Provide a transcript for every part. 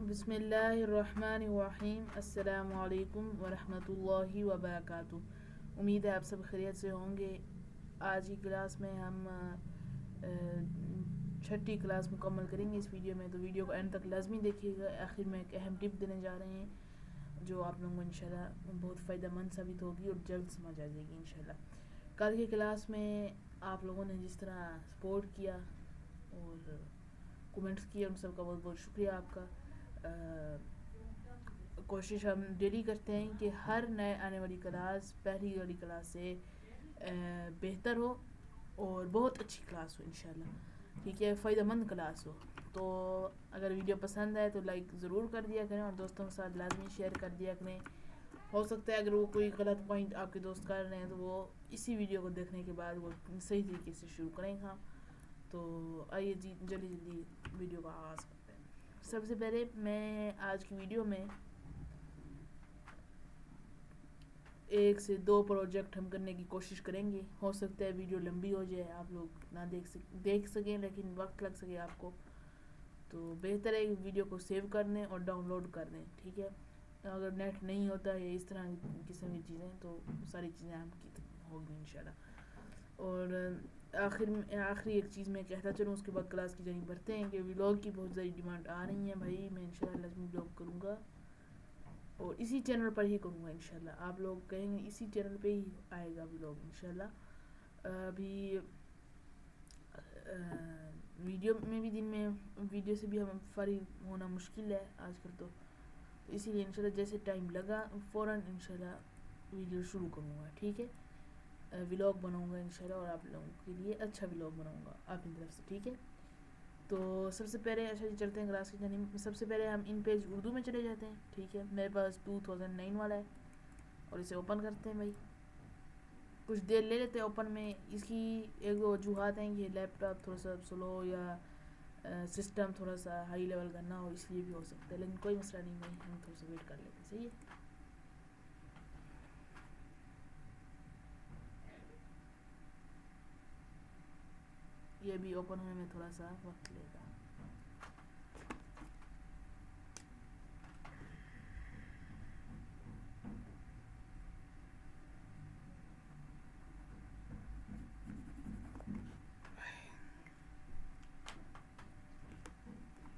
बिस्मिल्लाहिर्रहमानिर्रहीम अस्सलामुअलैकुम वरहमतुल्लाहि वबरकातुहू। उम्मीद है आप सब खैरियत से होंगे। आज की क्लास में हम छठी क्लास मुकम्मल करेंगे इस वीडियो में, तो वीडियो को एंड तक लाजमी देखिएगा। आखिर में एक अहम टिप देने जा रहे हैं जो आप लोगों को इंशाल्लाह बहुत फ़ायदेमंद साबित होगी और जल्द समझ आ जाएगी इंशाल्लाह। कल की क्लास में आप लोगों ने जिस तरह सपोर्ट किया और कमेंट्स किए, उन सब का बहुत बहुत शुक्रिया आपका। कोशिश हम डेली करते हैं कि हर नए आने वाली क्लास पहली वाली क्लास से बेहतर हो और बहुत अच्छी क्लास हो इंशाल्लाह, ठीक है, फ़ायदेमंद क्लास हो। तो अगर वीडियो पसंद आए तो लाइक ज़रूर कर दिया करें और दोस्तों के साथ लाजमी शेयर कर दिया करें। हो सकता है अगर वो कोई गलत पॉइंट आपके दोस्त कर रहे हैं तो वो इसी वीडियो को देखने के बाद वो सही तरीके से शुरू करेंगे। तो आइए जी जल्दी जल्दी वीडियो का आगाज़ करते हैं। सबसे पहले मैं आज की वीडियो में 1 से 2 प्रोजेक्ट हम करने की कोशिश करेंगे। हो सकता है वीडियो लंबी हो जाए, आप लोग ना देख सकें, लेकिन वक्त लग सके आपको, तो बेहतर है वीडियो को सेव कर लें और डाउनलोड कर लें, ठीक है। अगर नेट नहीं होता है इस तरह किस्म की चीज़ें तो सारी चीज़ें आपकी होगी इंशाल्लाह। और आखिरी एक चीज़ मैं कहता चलूँ, उसके बाद क्लास की जानी बढ़ते हैं कि व्लॉग की बहुत ज़्यादा डिमांड आ रही है भाई। मैं इंशाल्लाह लाजमी व्लॉग करूँगा और इसी चैनल पर ही करूँगा इंशाल्लाह। आप लोग कहेंगे इसी चैनल पे ही आएगा व्लॉग इंशाल्लाह। अभी वीडियो में भी दिन में वीडियो से भी हम फारिग होना मुश्किल है आजकल, तो इसीलिए इंशाल्लाह जैसे टाइम लगा फ़ौरन इंशाल्लाह वीडियो शुरू करूँगा, ठीक है। व्लॉग बनाऊँगा इंशाल्लाह और आप लोगों के लिए अच्छा व्लॉग बनाऊँगा अपनी तरफ से, ठीक है। तो सबसे पहले अच्छा जी चलते हैं क्लास की जानिब। सबसे पहले हम इन पेज उर्दू में चले जाते हैं, ठीक है। मेरे पास 2009 वाला है और इसे ओपन करते हैं भाई। कुछ देर ले लेते हैं ओपन में। इसकी एक दो वजूहत हैं कि लैपटॉप थोड़ा सा स्लो या सिस्टम थोड़ा सा हाई लेवल का ना हो, इसलिए भी हो सकता है, लेकिन कोई मसला नहीं है, हम थोड़ा सा वेट कर लेते हैं, सही है। ये भी ओपन होने में थोड़ा सा वक्त लेगा।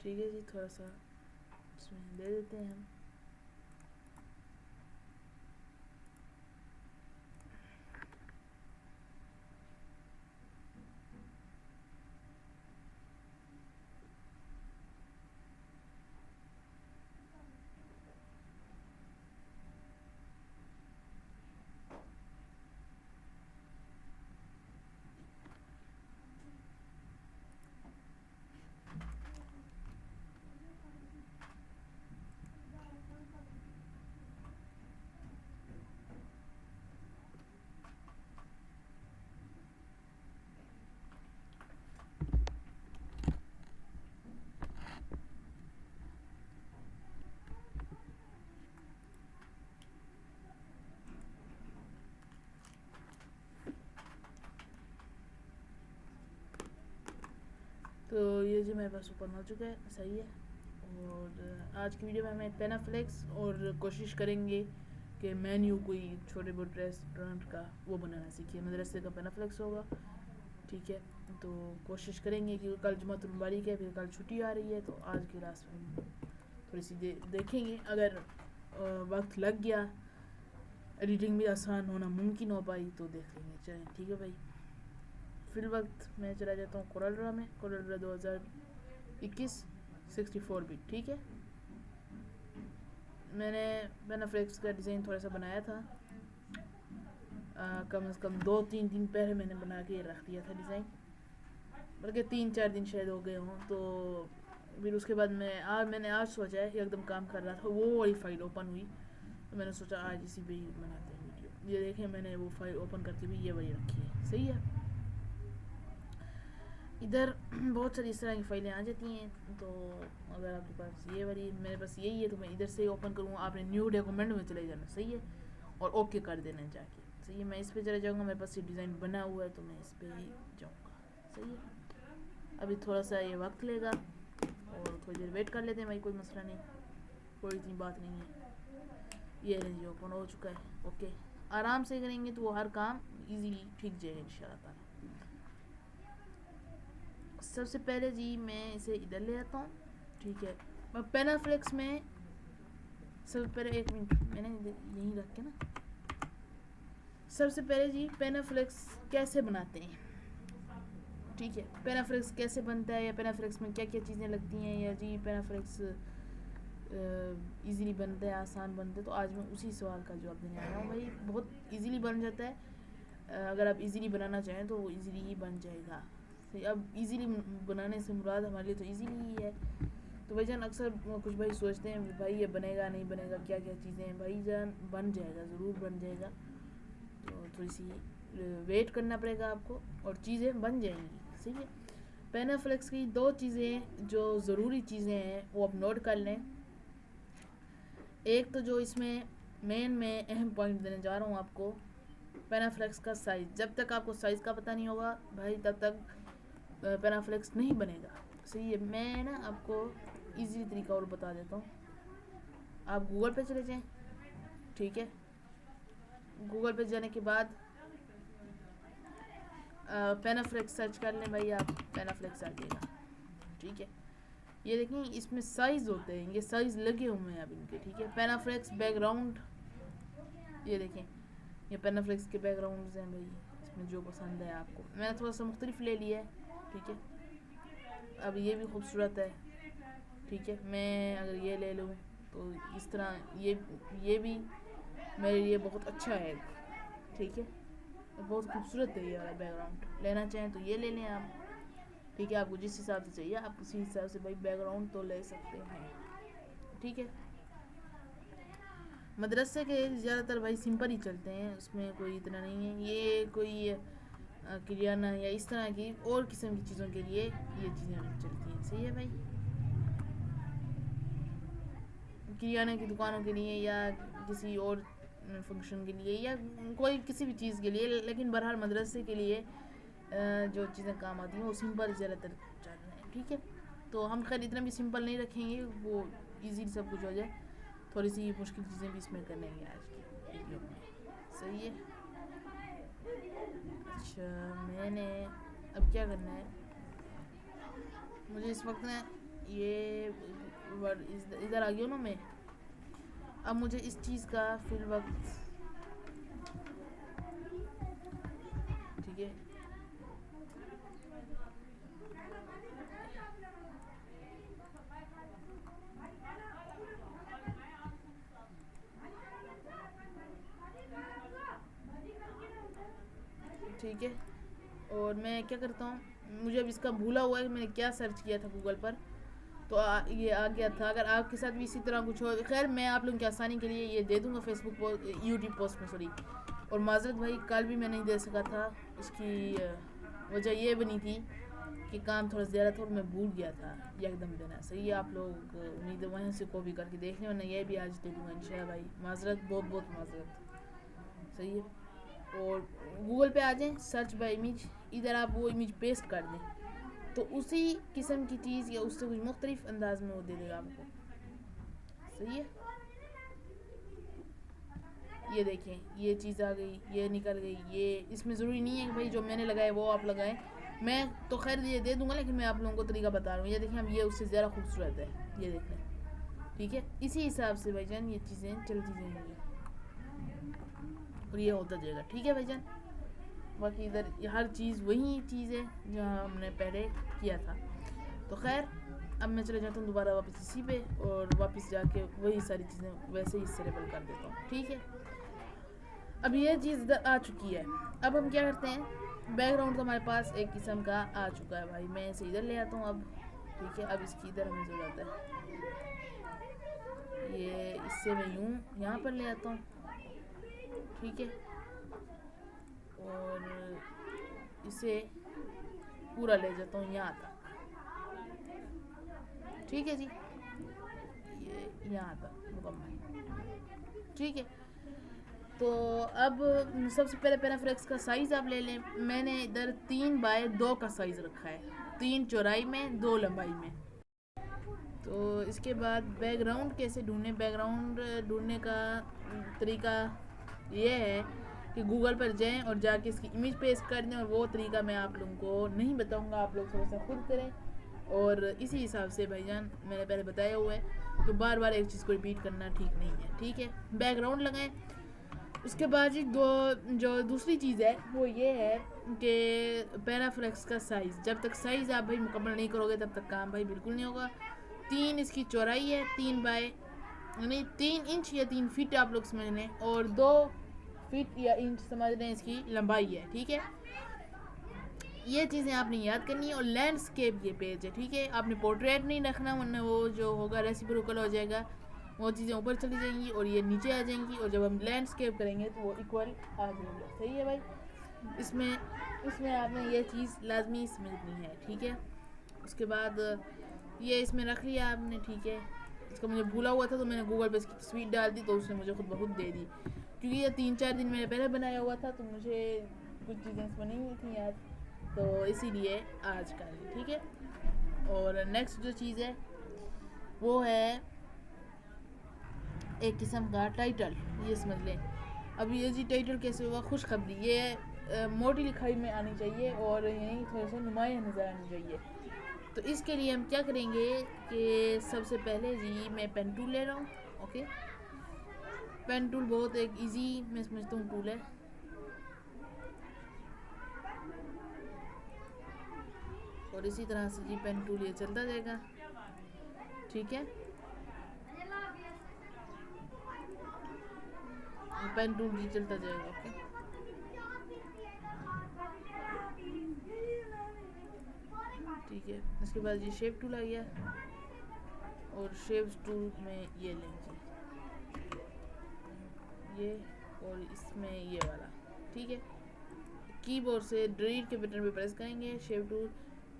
ठीक है जी, थोड़ा सा इसमें दे देते हैं हम। तो ये जो मेरे पास ओपन हो चुका है, सही है। और आज की वीडियो में हमें पेनाफ्लेक्स और कोशिश करेंगे कि मेन्यू कोई छोटे बहुत रेस्टोरेंट का वो बनाना सीखिए। मदरसे का पेनाफ्लेक्स होगा, ठीक है। तो कोशिश करेंगे कि कल जुम्मतुल मुबारक है, फिर कल छुट्टी आ रही है, तो आज की क्लास में थोड़ी सी देखेंगे। अगर वक्त लग गया, एडिटिंग भी आसान होना मुमकिन हो पाई तो देख लेंगे, चलें ठीक है भाई। फिर वक्त मैं चला जाता हूँ कोरलड्रा में। कोरलड्रा 2021 64 बिट, ठीक है। मैंने पेनाफ्लेक्स का डिज़ाइन थोड़ा सा बनाया था, कम से कम 2-3 दिन पहले मैंने बना के रख दिया था डिज़ाइन, बल्कि 3-4 दिन शायद हो गए हों। तो फिर उसके बाद मैंने आज सोचा है कि एकदम काम कर रहा था, वो वाली फ़ाइल ओपन हुई, तो मैंने सोचा आज इसी पे ही बनाते हैं वीडियो। ये देखें, मैंने वो फाइल ओपन करके भी ये वाली रखी है, सही है। इधर बहुत सारी इस तरह की फ़ाइलें आ जाती हैं, तो अगर आपके पास ये वाली, मेरे पास यही है, तो मैं इधर से ही ओपन करूँगा। आपने न्यू डॉक्यूमेंट में चले जाना, सही है, और ओके कर देना जाके, सही है। मैं इस पर चले जाऊँगा, मेरे पास ये डिज़ाइन बना हुआ है, तो मैं इस पर ही जाऊँगा, सही है। अभी थोड़ा सा ये वक्त लेगा और थोड़ी देर वेट कर लेते हैं भाई, कोई मसला नहीं। कोई इतनी बात नहीं है। ये रही ओपन हो चुका है। ओके, आराम से करेंगे तो वो हर काम इजीली ठीक जाएगा इंशाल्लाह ताला। सबसे पहले जी मैं इसे इधर ले आता हूँ, ठीक है। मैं पेनाफ्लेक्स में सबसे पहले, एक मिनट मैंने यहीं रख के ना, सबसे पहले जी पेनाफ्लेक्स कैसे बनाते हैं, ठीक है। पेनाफ्लेक्स कैसे बनता है या पेनाफ्लेक्स में क्या क्या चीज़ें लगती हैं, या जी पेनाफ्लेक्स इजीली बनता है, आसान बनता है, तो आज मैं उसी सवाल का जवाब देने आया हूँ भाई। बहुत इजीली बन जाता है, अगर आप इजीली बनाना चाहें तो वो इजीली ही बन जाएगा। तो अब इजीली बनाने से मुराद हमारे लिए तो इजीली ही है। तो भाईजान अक्सर कुछ भाई सोचते हैं भाई ये बनेगा नहीं बनेगा, क्या क्या चीज़ें हैं। भाईजान बन जाएगा, ज़रूर बन जाएगा। तो थोड़ी सी वेट करना पड़ेगा आपको और चीज़ें बन जाएंगी, सही है। पेनाफ्लेक्स की दो चीज़ें जो ज़रूरी चीज़ें हैं वो आप नोट कर लें। एक तो जो इसमें मेन में अहम पॉइंट देने जा रहा हूँ आपको, पेनाफ्लेक्स का साइज़। जब तक आपको साइज़ का पता नहीं होगा भाई तब तक पेनाफ्लेक्स नहीं बनेगा, सही है। मैं ना आपको इजी तरीका और बता देता हूँ। आप गूगल पे चले जाएं, ठीक है। गूगल पे जाने के बाद पेनाफ्लेक्स सर्च कर लें भाई, आप पेनाफ्लेक्स आ जाएगा, ठीक है। ये देखें इसमें साइज़ होते हैं, ये साइज़ लगे हुए हैं अब इनके, ठीक है। पेनाफ्लेक्स बैकग्राउंड, ये देखें ये पेनाफ्लेक्स के बैकग्राउंड्स हैं भाई, इसमें जो पसंद है आपको। मैंने थोड़ा सा मुख्तलिफ ले लिया है, ठीक है। अब ये भी खूबसूरत है, ठीक है। मैं अगर ये ले लूँ तो इस तरह ये भी मेरे लिए बहुत अच्छा है, ठीक है। बहुत खूबसूरत है ये वाला बैकग्राउंड। लेना चाहें तो ये ले लें आप, ठीक है। आपको जिस हिसाब से चाहिए आप उसी हिसाब से भाई बैकग्राउंड तो ले सकते हैं, ठीक है। मदरसे के ज़्यादातर भाई सिंपल ही चलते हैं, उसमें कोई इतना नहीं है। ये कोई किरियाना या इस तरह की और किस्म की चीज़ों के लिए ये चीज़ें चलती हैं, सही है भाई। किरियाना की दुकानों के लिए या किसी और फंक्शन के लिए या कोई किसी भी चीज़ के लिए, लेकिन बहरहाल मदरसे के लिए जो चीज़ें काम आती हैं वो सिंपल ज़्यादातर चल रहे हैं, ठीक है। तो हम खैर इतना भी सिंपल नहीं रखेंगे, वो इजी सब कुछ हो जाए। थोड़ी सी मुश्किल चीज़ें भी इसमें करेंगे आज की वीडियो में, सही है। अच्छा, मैंने अब क्या करना है, मुझे इस वक्त ना ये इधर आ गया ना मैं। अब मुझे इस चीज़ का फिल वक्त, ठीक है, ठीक है। और मैं क्या करता हूँ, मुझे अब इसका भूला हुआ है कि मैंने क्या सर्च किया था गूगल पर, तो ये आ गया था। अगर आपके साथ भी इसी तरह कुछ हो, खैर मैं आप लोगों की आसानी के लिए ये दे दूँगा फेसबुक पोस्ट, यूट्यूब पोस्ट में, सॉरी। और माजरत भाई कल भी मैं नहीं दे सका था, उसकी वजह ये बनी थी कि काम थोड़ा ज़्यादा था और मैं भूल गया था एकदम देना, सही है। आप लोग उम्मीद है वहीं से कॉपी करके देख लें, वरना ये भी आज दे दूँगा इंशाल्लाह भाई। माजरत, बहुत बहुत माजरत, सही है। और गूगल पे आ जाएं, सर्च बाय इमेज, इधर आप वो इमेज पेस्ट कर दें तो उसी किस्म की चीज़ या उससे कुछ मुख्तलिफ अंदाज में वो दे देगा आपको, सही है। ये देखें ये चीज़ आ गई, ये निकल गई। ये इसमें ज़रूरी नहीं है कि भाई जो मैंने लगाया वो आप लगाएं, मैं तो खैर ये दे दूंगा, लेकिन मैं आप लोगों को तरीका बता रहा हूँ। ये देखें अब ये उससे ज़्यादा खूबसूरत है, ये देखें, ठीक है। इसी हिसाब से भाईजान ये चीज़ें चलती जाएंगी और ये होता जाएगा, ठीक है भाईजान। बाकी इधर हर चीज़ वही चीज़ है जहाँ हमने पहले किया था। तो खैर अब मैं चले जाता हूँ दोबारा वापस इसी पे और वापस जाके वही सारी चीज़ें वैसे ही सेलेबल कर देता हूँ, ठीक है। अब ये चीज़ इधर आ चुकी है। अब हम क्या करते हैं, बैकग्राउंड तो हमारे पास एक किस्म का आ चुका है भाई। मैं इसे इधर ले आता हूँ अब, ठीक है। अब इसकी इधर हमें ज़रूरत है, ये इससे मैं यूँ यहाँ पर ले आता हूँ, ठीक है। और इसे पूरा ले जाता हूँ यहाँ तक, ठीक है जी। ये यहाँ तक मुकम्मल, ठीक है। तो अब सबसे पहले पेनाफ्लेक्स का साइज़ आप ले लें। मैंने इधर 3 बाय 2 का साइज़ रखा है, 3 चौड़ाई में 2 लंबाई में, तो इसके बाद बैकग्राउंड कैसे ढूंढें, बैकग्राउंड ढूंढने का तरीका ये है कि गूगल पर जाएं और जाके इसकी इमेज पेस्ट कर दें, और वो तरीका मैं आप लोगों को नहीं बताऊंगा, आप लोग थोड़ा सा खुद करें। और इसी हिसाब से भाईजान मैंने पहले बताया हुआ है, तो बार बार एक चीज़ को रिपीट करना ठीक नहीं है, ठीक है। बैकग्राउंड लगाएं। उसके बाद जी जो दूसरी चीज़ है वो ये है कि पैराफ्लेक्स का साइज़, जब तक साइज़ आप भाई मुकम्मल नहीं करोगे तब तक काम भाई बिल्कुल नहीं होगा। 3 इसकी चौड़ाई है, 3 बाय नहीं 3 इंच या 3 फीट आप लोग समझ लें, और 2 फीट या इंच समझ लें इसकी लंबाई है, ठीक है। ये चीज़ें आपने याद करनी है। और लैंडस्केप ये पेज है, ठीक है। आपने पोर्ट्रेट नहीं रखना, वरना वो जो होगा रेसिप्रोकल हो जाएगा, वो चीज़ें ऊपर चली जाएंगी और ये नीचे आ जाएंगी, और जब हम लैंडस्केप करेंगे तो वो इक्वल आ जाएंगे, सही है भाई। इसमें आपने ये चीज़ लाजमी समझनी है, ठीक है। उसके बाद ये इसमें रख लिया आपने, ठीक है। इसका मुझे भूला हुआ था तो मैंने गूगल पे इसकी तस्वीर डाल दी, तो उसने मुझे खुद ब खुद दे दी, क्योंकि ये 3-4 दिन मैंने पहले बनाया हुआ था, तो मुझे कुछ चीज़ें इसमें नहीं हुई थी याद, तो इसीलिए आज कर ली, ठीक है। और नेक्स्ट जो चीज़ है वो है एक किस्म का टाइटल, ये समझ लें। अब ये जी टाइटल कैसे होगा, खुशखबरी, ये मोटी लिखाई में आनी चाहिए और यही थोड़ा सा नुमाया नज़र आनी चाहिए। तो इसके लिए हम क्या करेंगे कि सबसे पहले जी मैं पेन टूल ले रहा हूँ, ओके। पेन टूल बहुत एक इजी मैं समझता हूँ टूल है, और इसी तरह से जी पेन टूल ये चलता जाएगा, ठीक है। पेन टूल जी चलता जाएगा, ओके। ठीक है, इसके बाद ये शेप टूल आ गया, और शेप टूल में ये लेंगे ये, और इसमें ये वाला, ठीक है। कीबोर्ड से डिलीट के बटन पे प्रेस करेंगे शेप टूल,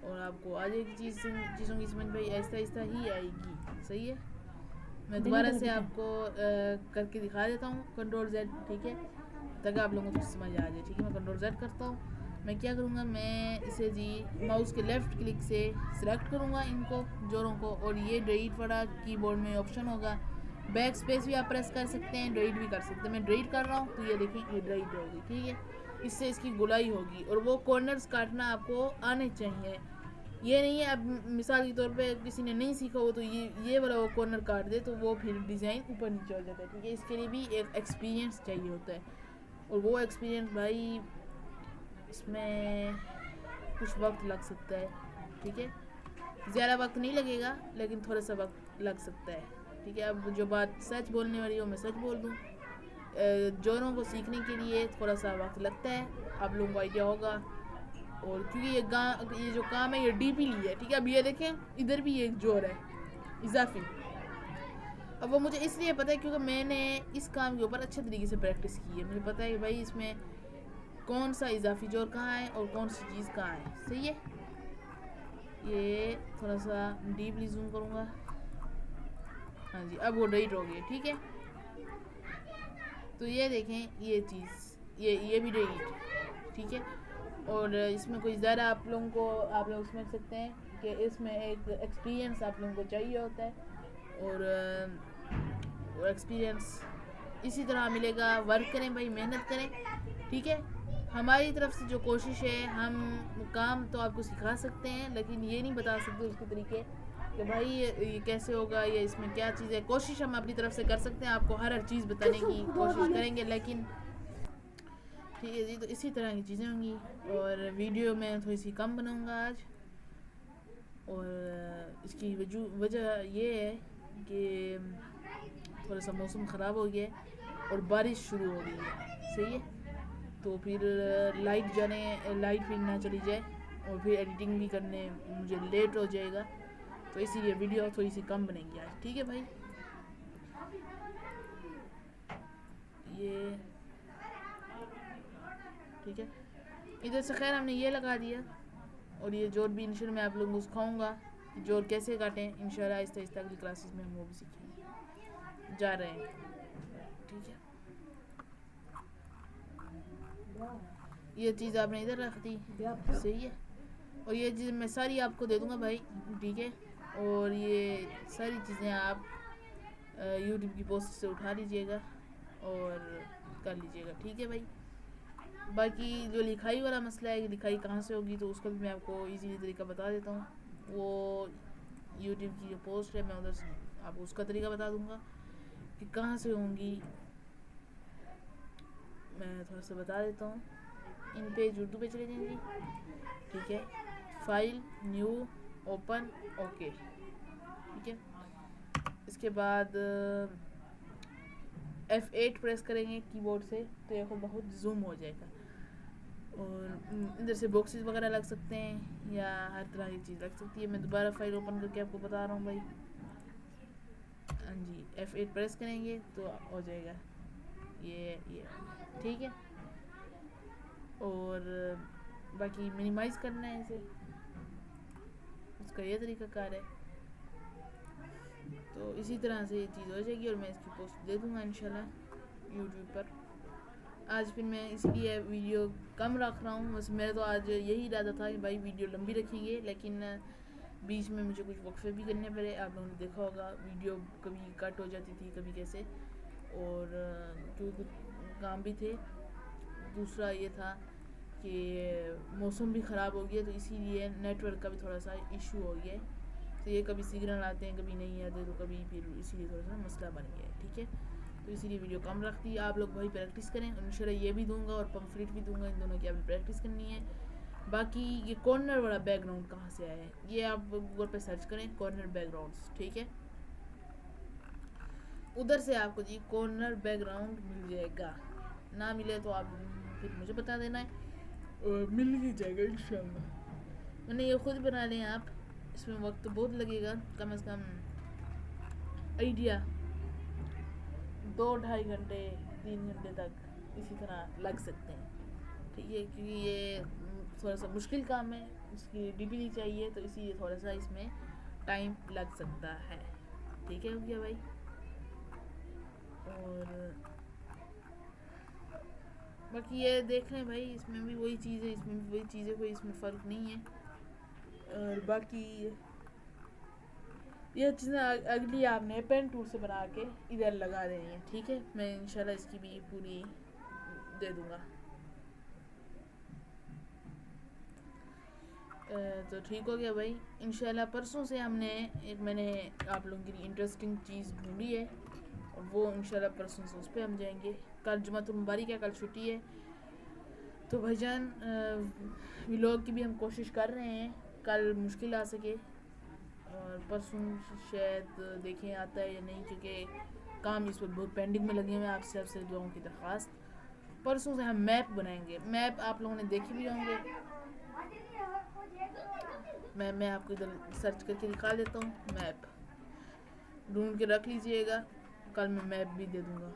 और आपको आ जाएगी चीज़ों की समझ भाई, आहिस्ता आहिस्ता ही आएगी, सही है। मैं दोबारा से आपको करके दिखा देता हूँ, Ctrl+Z, ठीक है, ताकि आप लोगों को समझ आ जाए, ठीक है। मैं Ctrl+Z करता हूँ। मैं क्या करूँगा, मैं इसे जी माउस के लेफ़्ट क्लिक से सिलेक्ट करूँगा इनको जोड़ों को, और ये डिलीट वाला कीबोर्ड में ऑप्शन होगा। बैक स्पेस भी आप प्रेस कर सकते हैं, डिलीट भी कर सकते हैं। मैं डिलीट कर रहा हूँ तो ये देखिए ये डिलीट होगी, ठीक है। इससे इसकी गुलाई होगी, और वो कॉर्नर्स काटना आपको आने चाहिए। ये नहीं है अब मिसाल के तौर पे किसी ने नहीं सीखा हो तो ये वाला वो कॉर्नर काट दे तो वो फिर डिज़ाइन ऊपर नीचे हो जाता है, ठीक है। इसके लिए भी एक एक्सपीरियंस चाहिए होता है, और वो एक्सपीरियंस भाई इसमें कुछ वक्त लग सकता है, ठीक है। ज़्यादा वक्त नहीं लगेगा लेकिन थोड़ा सा वक्त लग सकता है, ठीक है। अब जो बात सच बोलने वाली हो मैं सच बोल दूँ, जोरों को सीखने के लिए थोड़ा सा वक्त लगता है, आप लोगों को आइडिया होगा। और क्योंकि ये जो काम है ये डीपी ली है, ठीक है। अब ये देखें इधर भी एक जोर है इजाफी, अब वो मुझे इसलिए पता है क्योंकि मैंने इस काम के ऊपर अच्छे तरीके से प्रैक्टिस की है। मुझे पता है कि भाई इसमें कौन सा इजाफी जोर कहाँ है और कौन सी चीज़ कहाँ है, सही है। ये थोड़ा सा डीपली जूम करूँगा, हाँ जी, अब वो डिलीट हो गई, ठीक है। तो ये देखें ये चीज़ ये भी डिलीट, ठीक है। और इसमें कोई ज़्यादा आप लोग समझ सकते हैं कि इसमें एक एक्सपीरियंस आप लोगों को चाहिए होता है, और एक्सपीरियंस इसी तरह मिलेगा। वर्क करें भाई, मेहनत करें, ठीक है। हमारी तरफ से जो कोशिश है, हम काम तो आपको सिखा सकते हैं लेकिन ये नहीं बता सकते उसके तरीके कि भाई ये कैसे होगा, ये इसमें क्या चीज़ है। कोशिश हम अपनी तरफ से कर सकते हैं, आपको हर चीज़ बताने की कोशिश करेंगे, लेकिन ठीक है जी। तो इसी तरह की चीज़ें होंगी, और वीडियो मैं थोड़ी सी कम बनाऊंगा आज, और इसकी वजह ये है कि थोड़ा सा मौसम ख़राब हो गया है और बारिश शुरू हो गई है, सही है। तो फिर लाइट फिर ना चली जाए, और फिर एडिटिंग भी करने मुझे लेट हो जाएगा, तो इसीलिए वीडियो थोड़ी सी कम बनेगी आज, ठीक है भाई। ये ठीक है, इधर से खैर हमने ये लगा दिया, और ये जोर भी इंशाल्लाह मैं आप लोगों को सिखाऊंगा जोर कैसे काटें इंशाल्लाह। आहिस्ता आहिस्ता अगली क्लासेस में हम वो भी सीखेंगे जा रहे हैं, ठीक है। ये चीज़ आपने इधर रख दी, सही है। और ये चीज़ मैं सारी आपको दे दूंगा भाई, ठीक है। और ये सारी चीज़ें आप यूट्यूब की पोस्ट से उठा लीजिएगा और कर लीजिएगा, ठीक है भाई। बाकी जो लिखाई वाला मसला है कि लिखाई कहाँ से होगी, तो उसका भी मैं आपको इजीली तरीका बता देता हूँ। वो यूट्यूब की जो पोस्ट है मैं उधर से आपको उसका तरीका बता दूँगा कि कहाँ से होंगी। मैं थोड़ा सा बता देता हूँ। इन पेज उर्दू पे चले जाएंगे, ठीक है। फाइल, न्यू, ओपन, ओके, ठीक है। इसके बाद F8 प्रेस करेंगे कीबोर्ड से तो ये खुद बहुत जूम हो जाएगा और इधर से बॉक्सेस वगैरह लग सकते हैं या हर तरह की चीज़ लग सकती है। मैं दोबारा फाइल ओपन करके आपको बता रहा हूँ भाई। हाँ जी, F8 प्रेस करेंगे तो हो जाएगा ये, ठीक है। और बाकी मिनिमाइज़ करना है इसे, उसका ये तरीका कार है। तो इसी तरह से ये चीज़ हो जाएगी और मैं इसकी पोस्ट दे दूँगा इंशाल्लाह यूट्यूब पर। आज फिर मैं इसलिए वीडियो कम रख रहा हूँ, बस मेरा तो आज यही इरादा था कि भाई वीडियो लंबी रखेंगे, लेकिन बीच में मुझे कुछ वक्फे भी करने पड़े। आप लोगों ने देखा होगा वीडियो कभी कट हो जाती थी, कभी कैसे, और क्योंकि कुछ काम भी थे। दूसरा ये था कि मौसम भी ख़राब हो गया, तो इसीलिए नेटवर्क का भी थोड़ा सा इशू हो गया है। तो ये कभी सिग्नल आते हैं, कभी नहीं आते, तो कभी फिर इसीलिए थोड़ा सा मसला बन गया है, ठीक है। तो इसीलिए वीडियो कम रखती है। आप लोग भाई प्रैक्टिस करें, इंशाल्लाह ये भी दूंगा और पम्फलेट भी दूंगा, इन दोनों की आपने प्रैक्टिस करनी है। बाकी ये कॉर्नर वाला बैकग्राउंड कहाँ से आया है, ये आप गूगल पे सर्च करें कॉर्नर बैकग्राउंड्स, ठीक है। उधर से आपको जी कॉर्नर बैकग्राउंड मिल जाएगा। ना मिले तो आप फिर मुझे बता देना है, और मिल ही जाएगा इंशाल्लाह। मैंने ये खुद बना लें आप, इसमें वक्त बहुत लगेगा, कम से कम आइडिया 2-2.5 घंटे 3 घंटे तक इसी तरह लग सकते हैं, ठीक है। क्योंकि ये थोड़ा सा मुश्किल काम है, इसकी डीपीली चाहिए, तो इसीलिए थोड़ा सा इसमें टाइम लग सकता है, ठीक है। हो गया भाई। और बाकी ये देख लें भाई, इसमें भी वही चीज़ है, इसमें भी वही चीज़ है, कोई इसमें फ़र्क नहीं है। और बाकी ये चीज़ें अगली आपने पेन टूल से बना के इधर लगा देनी है, ठीक है। मैं इंशाल्लाह इसकी भी पूरी दे दूँगा। तो ठीक हो गया भाई। इंशाल्लाह परसों से मैंने आप लोगों के लिए इंटरेस्टिंग चीज़ ढूंढी है, और वो इंशाल्लाह परसों से उस पर हम जाएंगे। कल जुम्मतुल मुबारक है, कल छुट्टी है, तो भाईजान व्लॉग की भी हम कोशिश कर रहे हैं, कल मुश्किल आ सके, और परसों शायद देखें आता है या नहीं, क्योंकि काम इस वक्त बहुत पेंडिंग में लगे हुए हैं। आपसे दुआओं की दरख्वास्त। परसों से हम मैप बनाएंगे। मैप आप लोगों ने देखे भी होंगे, मैं आपको इधर सर्च करके दिखा देता हूँ। मैप ढूंढ के रख लीजिएगा, कल मैं मैप भी दे दूँगा।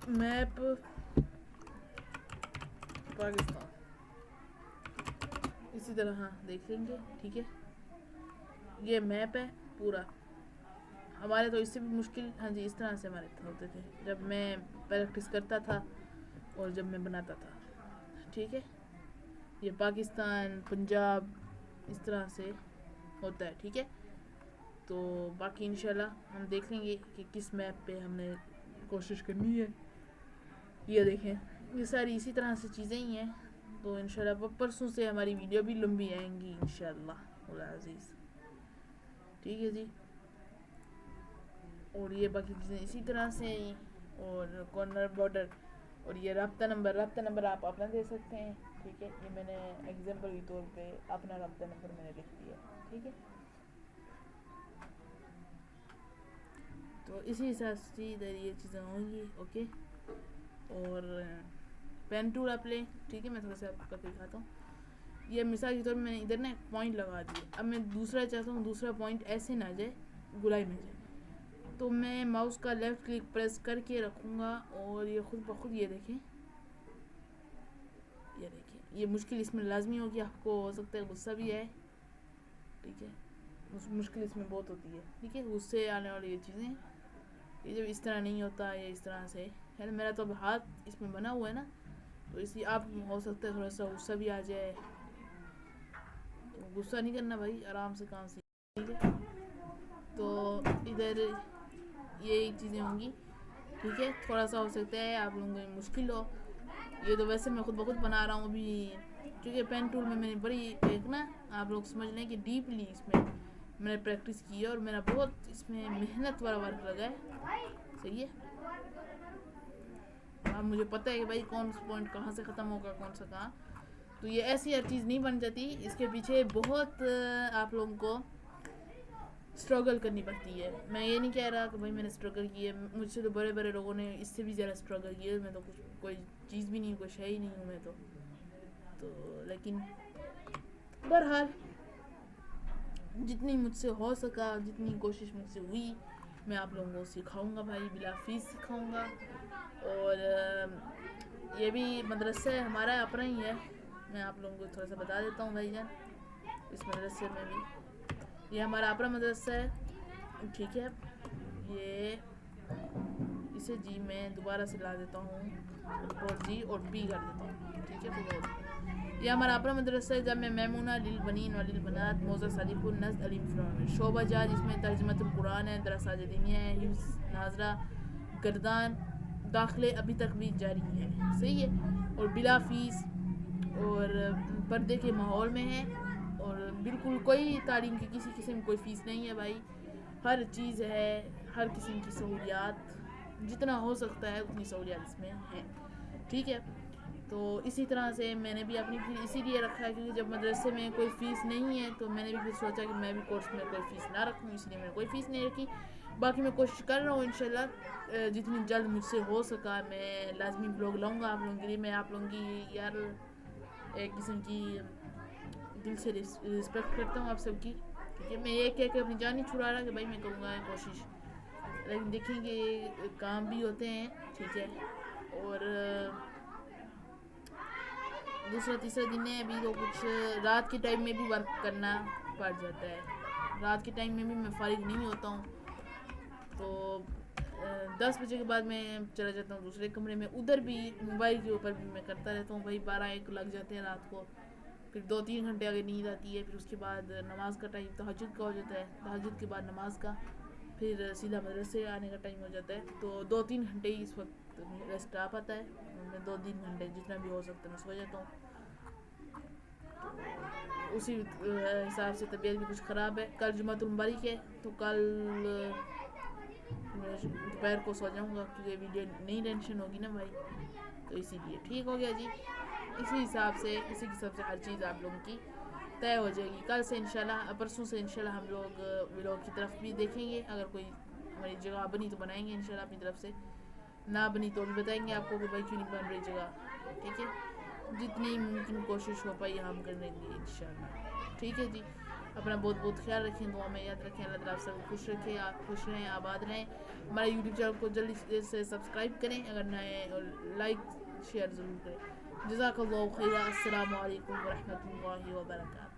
मैप पाकिस्तान इसी तरह हाँ देख लेंगे, ठीक है। ये मैप है पूरा। हमारे तो इससे भी मुश्किल, हाँ जी, इस तरह से हमारे होते थे जब मैं प्रैक्टिस करता था और जब मैं बनाता था, ठीक है। ये पाकिस्तान, पंजाब, इस तरह से होता है, ठीक है। तो बाकी इंशाल्लाह हम देख लेंगे कि किस मैप पे हमने कोशिश करनी है। ये देखें, ये सारी इसी तरह से चीज़ें ही हैं। तो इंशाल्लाह परसों से हमारी वीडियो भी लंबी आएंगी इंशाल्लाह उल अज़ीज़, ठीक है जी। और ये बाकी चीज़ें इसी तरह से, और कॉर्नर बॉर्डर, और ये रब्ता नंबर आप अपना दे सकते हैं, ठीक है। ये मैंने एग्जांपल के तौर पे अपना रब्ता नंबर मैंने लिख दिया, ठीक है। तो इसी हिसाब से इधर ये चीज़ें होंगी, ओके। और पेन टूल आप लें, ठीक है। मैं थोड़ा सा आपको करके दिखाता हूँ। ये मिसाल के तौर पर मैंने इधर ना एक पॉइंट लगा दिया। अब मैं दूसरा चाहता हूँ, दूसरा पॉइंट ऐसे ना जाए, गुलाई में जाए, तो मैं माउस का लेफ़्ट क्लिक प्रेस करके रखूँगा, और ये खुद ब खुद, ये देखें, ये मुश्किल इसमें लाजमी होगी, आपको हो सकता है गुस्सा भी आए, ठीक है। मुश्किल इसमें बहुत होती है, ठीक है। गुस्से आने वाली ये चीज़ें, ये जब इस तरह नहीं होता है, इस तरह से है। मेरा तो अब हाथ इसमें बना हुआ है ना, तो इसी आप हो सकता है थोड़ा सा गुस्सा भी आ जाए, तो गुस्सा नहीं करना भाई, आराम से काम से, ठीक है। तो इधर ये चीज़ें होंगी, ठीक है। थोड़ा सा हो सकता है आप लोगों को मुश्किल हो, ये तो वैसे मैं खुद ब खुद बना रहा हूँ अभी, क्योंकि पेन टूल में मैंने बड़ी एक ना, आप लोग समझ लें कि डीपली इसमें मैंने प्रैक्टिस की है और मेरा बहुत इसमें मेहनत वाला वर्क लगा है, सही है। अब मुझे पता है कि भाई कौन सा पॉइंट कहाँ से ख़त्म होगा, कौन सा कहाँ, तो ये ऐसी हर चीज़ नहीं बन जाती, इसके पीछे बहुत आप लोगों को स्ट्रगल करनी पड़ती है। मैं ये नहीं कह रहा कि भाई मैंने स्ट्रगल की है, मुझसे तो बड़े बड़े लोगों ने इससे भी ज़्यादा स्ट्रगल किया है, मैं तो कुछ कोई चीज़ भी नहीं, कोई शय ही नहीं हूँ मैं तो लेकिन बहरहाल जितनी मुझसे हो सका, जितनी कोशिश मुझसे हुई, मैं आप लोगों को सिखाऊंगा भाई, बिला फीस सिखाऊंगा। और ये भी मदरसा हमारा अपना ही है, मैं आप लोगों को थोड़ा सा बता देता हूँ भाईजान। इस मदरसे में भी ये हमारा अपना मदरसा है, ठीक है। ये इसे जी मैं दोबारा से ला देता हूँ, कंट्रोल जी और बी कर देता हूँ, ठीक है। तो ये हमारा अपना मदरसा है, जब मैं मैमूना लिल बनीन व लिल बनात मौज़ा सालिकुन नज़्द अलीम फ़िरौन शोबा जा, जिसमें तर्जुमतुल कुरान है, दरसाज दीनिया है, हिफ्ज़ नाजरा गर्दान दाखिले अभी तक भी जारी है, सही है। और बिला फ़ीस और पर्दे के माहौल में है, और बिल्कुल कोई तालीम की किसी किस्म की कोई फ़ीस नहीं है भाई, हर चीज़ है, हर किस्म की सहूलियात जितना हो सकता है उतनी सहूलियात इसमें है, ठीक है। तो इसी तरह से मैंने भी अपनी फीस इसीलिए रखा है क्योंकि जब मदरसे में कोई फ़ीस नहीं है तो मैंने भी फिर सोचा कि मैं भी कोर्स में कोई फ़ीस ना रखूँ, इसलिए मैंने कोई फ़ीस नहीं रखी। बाकी मैं कोशिश कर रहा हूँ इंशाल्लाह जितनी जल्द मुझसे हो सका मैं लाजमी ब्लॉग लाऊँगा आप लोगों के लिए। मैं आप लोगों की यार एक किस्म की दिल से रिस्पेक्ट करता हूँ आप सबकी, ठीक है। मैं ये कह के अपनी जान नहीं छुड़ा रहा कि भाई मैं करूँगा कोशिश, लेकिन देखेंगे काम भी होते हैं, ठीक है। और दूसरा तीसरा दिन है अभी, तो कुछ रात के टाइम में भी वर्क करना पड़ जाता है, रात के टाइम में भी मैं फारिग नहीं होता हूँ, तो 10 बजे के बाद मैं चला जाता हूँ दूसरे कमरे में, उधर भी मोबाइल के ऊपर भी मैं करता रहता हूँ भाई, 12-1 लग जाते हैं रात को, फिर 2-3 घंटे आगे नींद आती है, फिर उसके बाद नमाज का टाइम तहज्जुद का हो जाता है, तहज्जुद के बाद नमाज का, फिर सीधा मदरसे आने का टाइम हो जाता है, तो 2-3 घंटे ही इस वक्त रेस्ट आ पाता है, मैं 2-3 घंटे जितना भी हो सकता है मैं सो जाता हूँ। उसी हिसाब से तबीयत भी कुछ ख़राब है, कल जुमातुल मुबारक है तो कल दोपहर को सो जाऊँगा क्योंकि वीडियो नहीं टेंशन होगी ना भाई, तो इसीलिए ठीक हो गया जी। इसी हिसाब से हर चीज़ आप लोगों की तय हो जाएगी। कल से इंशाल्लाह, परसों से इंशाल्लाह हम लोग व्लॉग की तरफ भी देखेंगे, अगर कोई हमारी जगह बनी तो बनाएंगे इंशाल्लाह अपनी तरफ से, ना बनी तो भी बताएंगे आपको कि भाई क्यों नहीं बन रही जगह, ठीक है। जितनी मुमकिन कोशिश हो पाई हम करने की इंशाल्लाह, ठीक है जी। अपना बहुत बहुत ख्याल रखें, दुआ में याद रखें, अल्लाह ताला आप सब खुश रखें, आप खुश रहें, आबाद रहें। हमारे यूट्यूब चैनल को जल्दी से सब्सक्राइब करें अगर नए, और लाइक शेयर ज़रूर करें। जज़ाकल्लाहु खैरा। अस्सलामु अलैकुम व रहमतुल्लाहि व बरकातुहू।